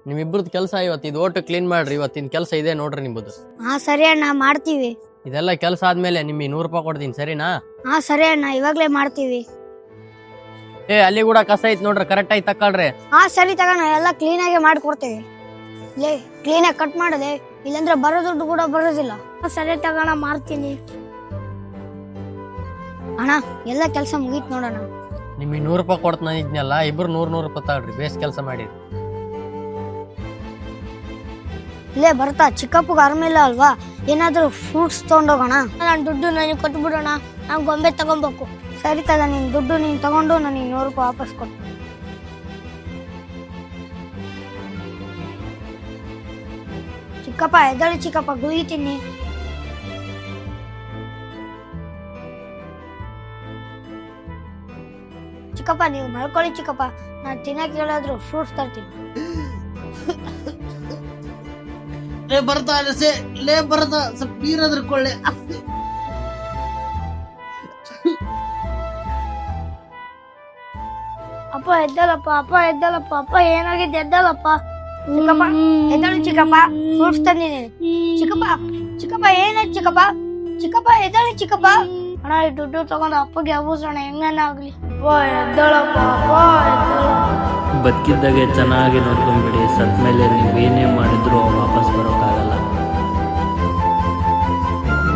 ನಿಮ್ಮಿಬ್ರದ್ ಕೆಲಸ ಇವತ್ತು ಇದು ಓಟು ಕ್ಲೀನ್ ಮಾಡ್ರಿ. ಇವತ್ತಿನ ಕೆಲಸ ಇದೆ ನೋಡ್ರಿ ನಿಮ್ಮದು. ಹಾ ಸರಿ ಅಣ್ಣ ಮಾಡ್ತೀವಿ. ಇದೆಲ್ಲ ಕೆಲಸ ಆದ್ಮೇಲೆ ನಿಮಗೆ 100 ರೂಪಾಯಿ ಕೊಡ್ತೀನಿ, ಸರಿನಾ? ಹಾ ಸರಿ ಅಣ್ಣ ಇವಾಗ್ಲೇ ಮಾಡ್ತೀವಿ. ಅಲ್ಲಿ ಕೂಡ ಕಸ ಐತ್ ನೋಡ್ರಿ, ಕರೆಕ್ಟ್ ಆಗಿ ತಕೊಳ್ರಿ. ಹಾ ಸರಿ ತಗೋಣ, ಎಲ್ಲ ಕ್ಲೀನ್ ಆಗಿ ಮಾಡ್ಕೊಡ್ತೇವೆ. ಲೇ ಕ್ಲೀನ್ ಆಗಿ ಕಟ್ ಮಾಡದೆ, ಇಲ್ಲಾಂದ್ರೆ ಬರೋ ದುಡ್ಡು ಕೂಡ ಬರೋದಿಲ್ಲ. ಸರಿ ತಗೋಣ ಮಾಡ್ತೀನಿ. ಅಣ್ಣ ಎಲ್ಲ ಕೆಲಸ ಮುಗೀತ್ ನೋಡೋಣ. ನಿಮಗೆ 100 ರೂಪಾಯಿ ಕೊಡ್ತಾನ ಇದ್ನಲ್ಲ, ಇಬ್ರು 100 ರೂಪಾಯಿ ತಗೊಳ್ರಿ. ಬೇಸ್ ಕೆಲಸ ಮಾಡಿರಿ. ಇಲ್ಲೇ ಬರ್ತಾ ಚಿಕ್ಕಪ್ಪಗೆ ಆರಾಮಿಲ್ಲ ಅಲ್ವಾ, ಏನಾದ್ರೂ ಫ್ರೂಟ್ಸ್ ತಗೊಂಡೋಗೋಣ. ನಾನು ದುಡ್ಡು ನನಗೆ ಕೊಟ್ಬಿಡೋಣ, ನಾನು ಗೊಂಬೆ ತಗೊಬೇಕು. ಸರಿ ತಗ, ನಿನ್ ದುಡ್ಡು ನೀನ್ ತಗೊಂಡು ನನಗೆ 100 ರೂಪಾಯಿ ವಾಪಸ್ ಕೊಟ್ಟು. ಚಿಕ್ಕಪ್ಪ ಎದ್ದಳಿ ಚಿಕ್ಕಪ್ಪ, ಗುಳಿ ತಿನ್ನಿ. ಚಿಕ್ಕಪ್ಪ ನೀವು ಮಲ್ಕೊಳ್ಳಿ ಚಿಕ್ಕಪ್ಪ, ನಾನು ತಿನ್ನಕ್ಕೆ ಹೇಳಾದ್ರು ಫ್ರೂಟ್ಸ್ ತರ್ತೀನಿ. ಲೇ ಬರ್ತಾ ಸ್ವಲ್ಪ ನೀರಾದ್ರೂ ಕೊಳ್ಳೆ. ಅಪ್ಪ ಎದ್ದಲ್ಲಪ್ಪ, ಅಪ್ಪ ಎದ್ದಲ್ಲಪ್ಪ, ಅಪ್ಪ ಏನಾಗಿದೆ ಎದ್ದಲ್ಲಪ್ಪ. ಚಿಕ್ಕಪ್ಪ ಎದ್ದಳು ಚಿಕ್ಕಪ್ಪ, ಫ್ರೂಟ್ಸ್ ತಂದಿದ್ದೀನಿ. ಚಿಕ್ಕಪ್ಪ ಏನಾಯ್ತು ಚಿಕ್ಕಪ್ಪ? ಚಿಕ್ಕಪ್ಪ ಎದ್ದಳು ಚಿಕ್ಕಪ್ಪ. ಅಣ್ಣ ಈ ದುಡ್ಡು ತಗೊಂಡು ಅಪ್ಪಗೆ ಹಬ್ಬಸೋಣ, ಹೆಂಗನಾಗ್ಲಿ. ಅಪ್ಪ ಎದ್ದಳಪ್ಪ, ಅಪ್ಪ ಎದ್ದಳು. ಬದುಕಿದ್ದಾಗೆ ಚೆನ್ನಾಗಿ ನೋಡ್ಕೊಂಡ್ಬಿಡಿ. ಸತ್ ಮೇಲೆ ನೀವೇನೇ ಮಾಡಿದ್ರು ವಾಪಸ್ ಬರೋಕ್ಕಾಗಲ್ಲ.